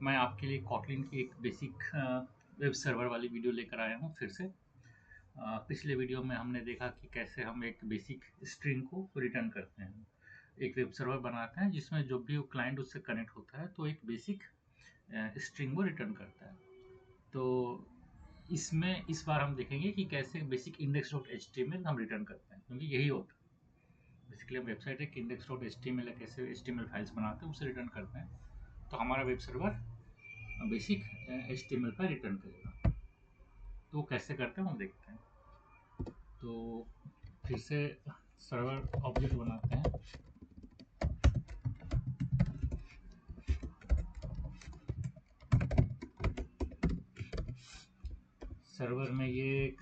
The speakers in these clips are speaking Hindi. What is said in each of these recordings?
मैं आपके लिए कॉटलिन की एक बेसिक वेब सर्वर वाली वीडियो लेकर आया हूँ फिर से। पिछले वीडियो में हमने देखा कि कैसे हम एक बेसिक स्ट्रिंग को रिटर्न करते हैं। एक वेब सर्वर बनाते हैं जिसमें जो भी क्लाइंट उससे कनेक्ट होता है तो एक बेसिक स्ट्रिंग को रिटर्न करता है। तो इसमें इस बार हम देखेंगे कि कैसे बेसिक index.html हम रिटर्न करते हैं, क्योंकि यही होता है बेसिकली। हम वेबसाइट एक index.html है, कैसे HTML फाइल्स बनाते हैं उसे रिटर्न करते हैं। तो हमारा वेब सर्वर बेसिक HTML पर रिटर्न करेगा। तो कैसे करते हैं हम देखते हैं। तो फिर से सर्वर ऑब्जेक्ट बनाते हैं। सर्वर में ये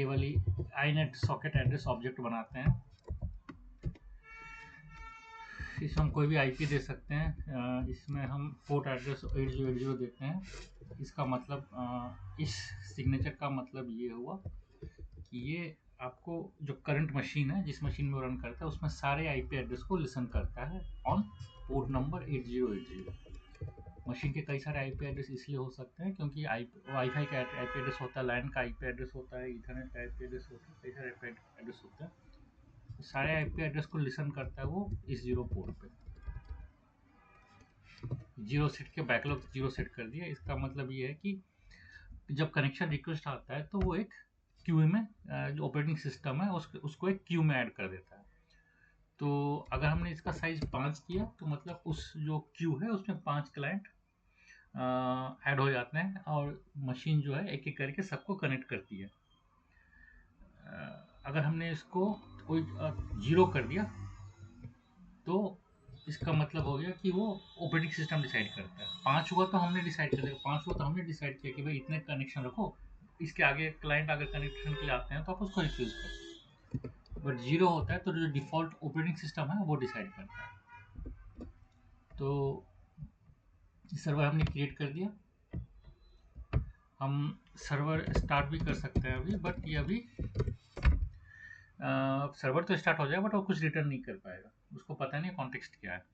वाली inet सॉकेट एड्रेस ऑब्जेक्ट बनाते हैं। इसमें हम कोई भी आईपी दे सकते हैं। इसमें हम पोर्ट एड्रेस 8080 देते हैं। इसका मतलब इस सिग्नेचर का मतलब ये हुआ कि ये आपको जो करंट मशीन है, जिस मशीन में रन करता है, उसमें सारे आईपी एड्रेस को लिसन करता है ऑन पोर्ट नंबर 8080। मशीन के कई सारे आईपी एड्रेस इसलिए हो सकते हैं क्योंकि वाईफाई का आईपी एड्रेस होता है, लैन का आईपी एड्रेस होता है, ईथरनेट का आईपी एड्रेस होता है, कई सारे आईपी एड्रेस होते हैं। सारे आईपी एड्रेस को लिसन करता है वो इस 0 पोर्ट पे। 0 सेट के बैकलॉग 0 सेट कर दिया। इसका मतलब ये है कि जब कनेक्शन रिक्वेस्ट आता है तो वो एक क्यू में, जो ऑपरेटिंग सिस्टम है उसको एक क्यू में ऐड कर देता है। तो अगर हमने इसका साइज 5 किया तो मतलब उस जो क्यू है उसमें 5 क्लाइंट ऐड हो जाते हैं और मशीन जो है एक एक करके सबको कनेक्ट करती है। अगर हमने इसको कोई 0 कर दिया तो इसका मतलब हो गया कि वो ऑपरेटिंग सिस्टम डिसाइड करता है। 5 हुआ तो हमने डिसाइड कर दिया, 5 हुआ तो हमने डिसाइड किया कि भाई इतने कनेक्शन रखो। इसके आगे क्लाइंट अगर कनेक्शन के लिए आते हैं तो आप उसको रिफ्यूज करो। बट 0 होता है तो जो डिफॉल्ट ऑपरेटिंग सिस्टम है वो डिसाइड करता है। तो सर्वर हमने क्रिएट कर दिया। हम सर्वर स्टार्ट भी कर सकते हैं अभी, बट ये अभी सर्वर तो स्टार्ट हो जाएगा बट वो कुछ रिटर्न नहीं कर पाएगा, उसको पता नहीं कॉन्टेक्स्ट क्या है।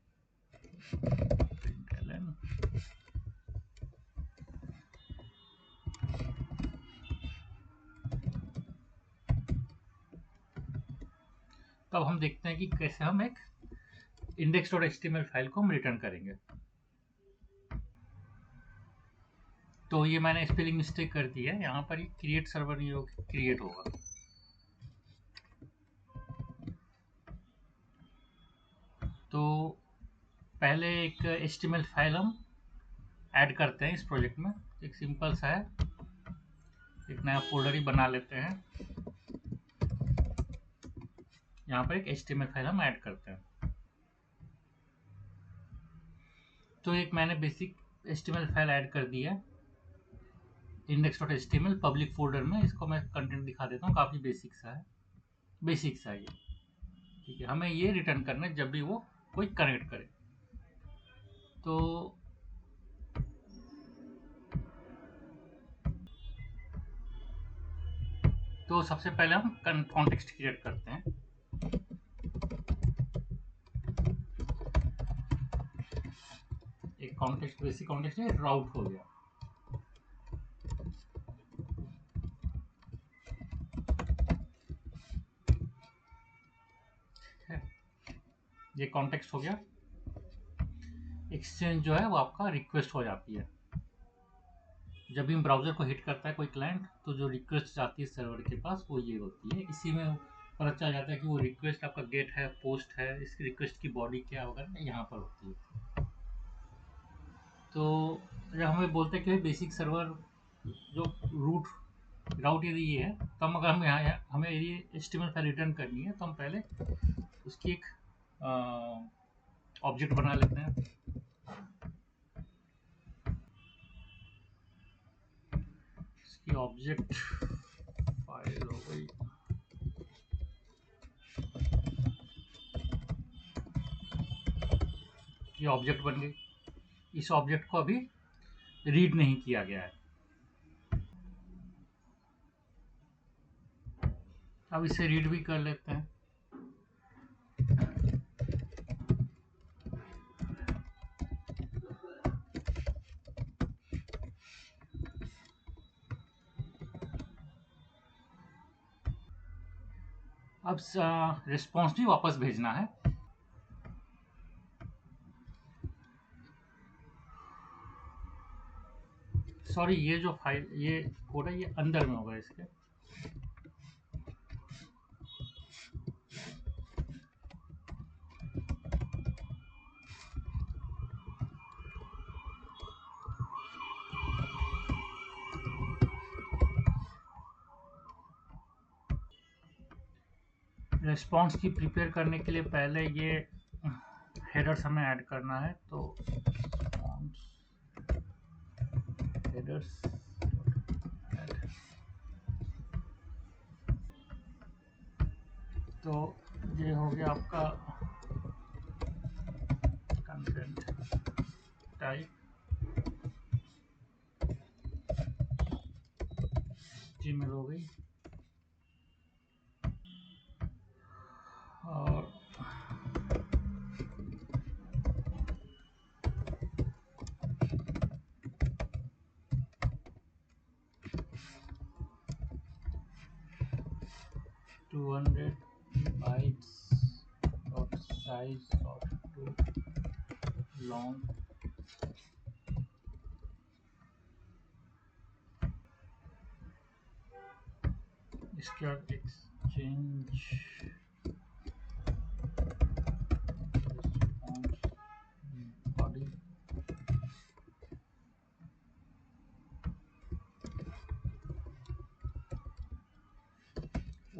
तो अब हम देखते हैं कि कैसे हम एक index.html फाइल को हम रिटर्न करेंगे। तो ये मैंने स्पेलिंग मिस्टेक कर दी है, यहाँ पर क्रिएट सर्वर नहीं होगा, क्रिएट होगा। तो पहले एक HTML फाइल हम ऐड करते हैं इस प्रोजेक्ट में। एक सिंपल सा है, एक नया फोल्डर ही बना लेते हैं। यहाँ पर एक HTML फाइल हम ऐड करते हैं। तो एक मैंने बेसिक HTML फाइल ऐड कर दी है index.html पब्लिक फोल्डर में। इसको मैं कंटेंट दिखा देता हूँ, काफ़ी बेसिक सा है ये। ठीक है, हमें ये रिटर्न करना है जब भी वो कोई कनेक्ट करे। तो सबसे पहले हम कॉन्टेक्स्ट क्रिएट करते हैं। एक कॉन्टेक्स्ट, बेसिक कॉन्टेक्स्ट है, राउट हो गया। ये कॉन्टेक्स्ट हो गया। एक्सचेंज जो है वो आपका रिक्वेस्ट हो जाती है। जब भी हम ब्राउजर को हिट करता है कोई क्लाइंट तो जो रिक्वेस्ट जाती है सर्वर के पास वो ये होती है। इसी में पता चल जाता है कि वो रिक्वेस्ट आपका गेट है, पोस्ट है, इस रिक्वेस्ट की बॉडी क्या वगैरह यहाँ पर होती है। तो जब हमें बोलते हैं कि बेसिक सर्वर जो राउट यदि ये है, तो हम अगर हम यहाँ हमें ये HTML फाइल रिटर्न करनी है तो हम पहले उसकी एक ऑब्जेक्ट बना लेते हैं। इसकी ऑब्जेक्ट फाइल हो गई। ये ऑब्जेक्ट बन गई। इस ऑब्जेक्ट को अभी रीड नहीं किया गया है। अब इसे रीड भी कर लेते हैं। अब रिस्पॉन्स भी वापस भेजना है। सॉरी, ये जो फाइल, ये कोड है, ये अंदर में होगा इसके। रिस्पॉन्स की प्रिपेयर करने के लिए पहले ये हेडर्स हमें ऐड करना है, तो हेडर्स तो ये हो गया आपका कंटेंट टाइप जीमेल हो गई। और bytes dot size dot to long इसके बाद एक्सचेंज बॉडी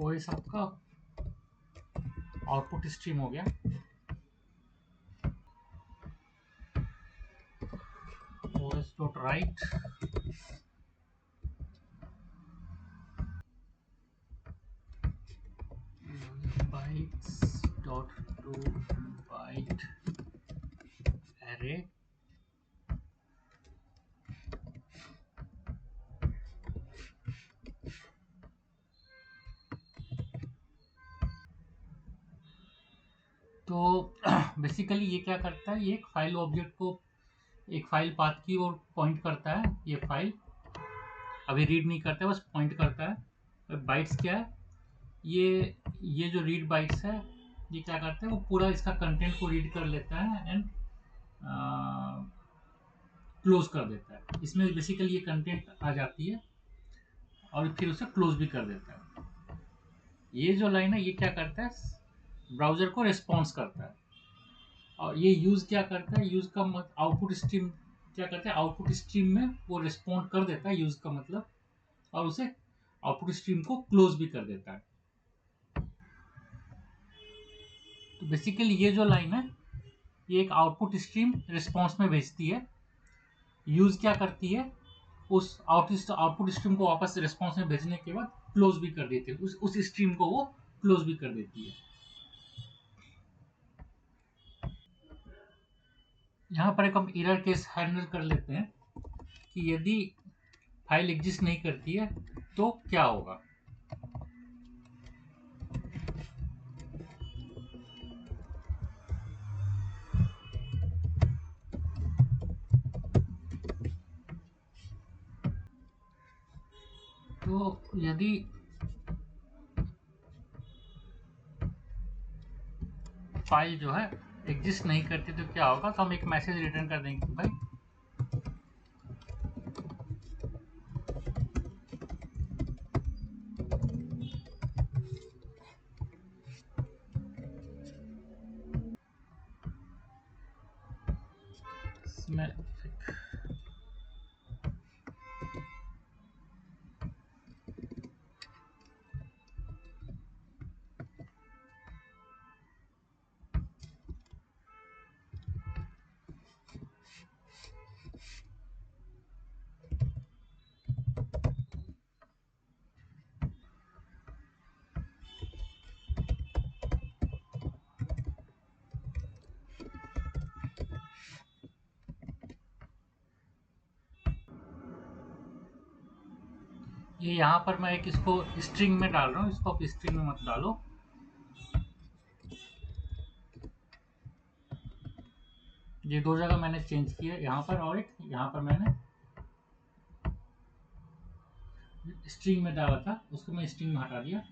ओएस आपका आउटपुट स्ट्रीम हो गया। OS dot right bytes dot to byte array तो बेसिकली ये क्या करता है, ये एक फाइल ऑब्जेक्ट को एक फाइल पाथ की ओर पॉइंट करता है। ये फाइल अभी रीड नहीं करता है, बस पॉइंट करता है। बाइट्स क्या है, ये जो रीड बाइट्स है, ये क्या करता है, वो पूरा इसका कंटेंट को रीड कर लेता है एंड क्लोज कर देता है। इसमें बेसिकली ये कंटेंट आ जाती है और फिर उसे क्लोज भी कर देता है। ये जो लाइन है, ये क्या करता है, ब्राउजर को रिस्पॉन्स करता है। और ये यूज क्या करता है, यूज का आउटपुट स्ट्रीम क्या करता है, आउटपुट स्ट्रीम में वो रिस्पॉन्ड कर देता है, यूज का मतलब, और उसे आउटपुट स्ट्रीम को क्लोज भी कर देता है। तो बेसिकली ये जो लाइन है, ये एक आउटपुट स्ट्रीम रिस्पॉन्स में भेजती है। यूज क्या करती है, उस आउटपुट स्ट्रीम को वापस रिस्पॉन्स में भेजने के बाद क्लोज भी कर देती है, उस स्ट्रीम को वो क्लोज भी कर देती है। यहाँ पर एक हम एरर केस हैंडल कर लेते हैं कि यदि फाइल एग्जिस्ट नहीं करती है तो क्या होगा। तो यदि फाइल जो है एग्जिस्ट नहीं करती तो क्या होगा, तो हम एक मैसेज रिटर्न कर देंगे कि भाई इसमें ये यहाँ पर मैं एक इसको स्ट्रिंग में डाल रहा हूँ, इसको आप स्ट्रिंग में मत डालो। ये दो जगह मैंने चेंज किया, यहाँ पर और एक यहाँ पर मैंने स्ट्रिंग में डाला था, उसको मैं स्ट्रिंग में हटा दिया।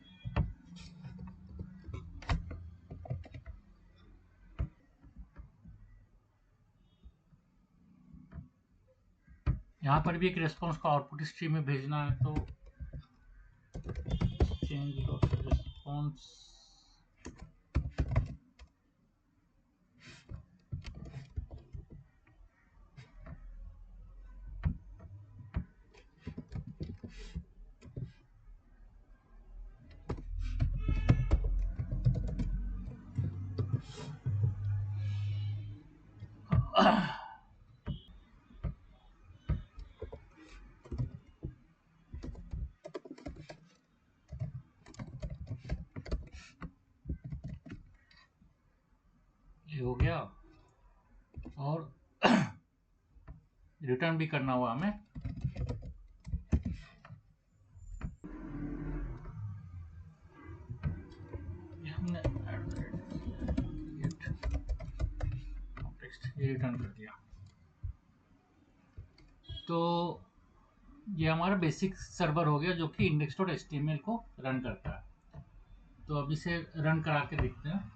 यहाँ पर भी एक रेस्पॉन्स को आउटपुट स्ट्रीम में भेजना है, तो चेंज रेस्पॉन्स ये हो गया, और रिटर्न भी करना हुआ हमें। ये हमने रिटर्न कर दिया। तो ये हमारा बेसिक सर्वर हो गया जो कि index.html को रन करता है। तो अब इसे रन करा के देखते हैं।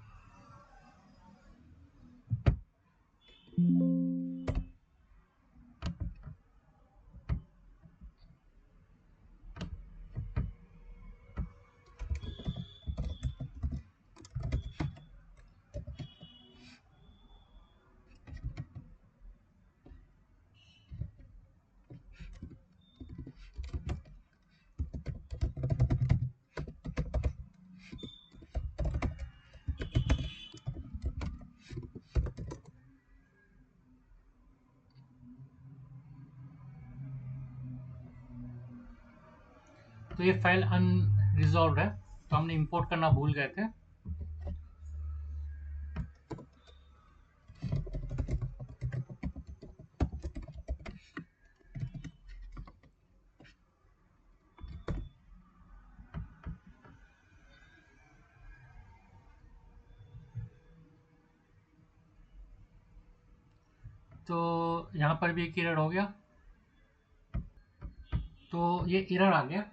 तो ये फाइल अनरिजॉल्व है, तो हमने इंपोर्ट करना भूल गए थे। तो यहाँ पर भी एक एरर हो गया, तो ये एरर आ गया।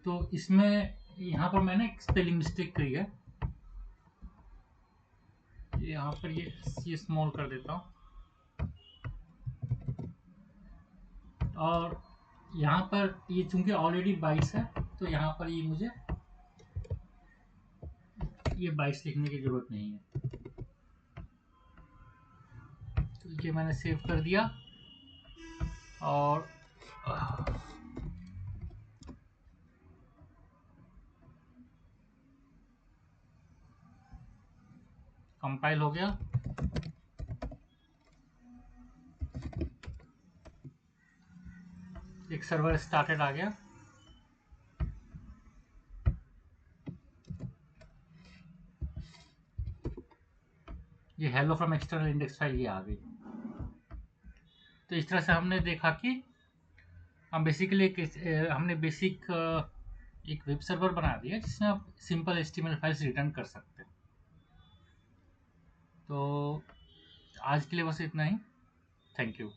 तो इसमें यहाँ पर मैंने एक स्पेलिंग मिस्टेक करी है। यहाँ पर ये स्मॉल कर देता हूँ, और यहाँ पर ये चूंकि ऑलरेडी 22 है, तो यहाँ पर ये मुझे ये 22 लिखने की जरूरत नहीं है। तो ये मैंने सेव कर दिया, और कंपाइल हो गया। एक सर्वर स्टार्टेड आ गया। ये hello from external index file ये आ गई। तो इस तरह से हमने देखा कि हम बेसिकली हमने बेसिक एक वेब सर्वर बना दिया जिसमें आप सिंपल HTML फाइल्स रिटर्न कर सकते हैं। तो आज के लिए बस इतना ही। Thank you.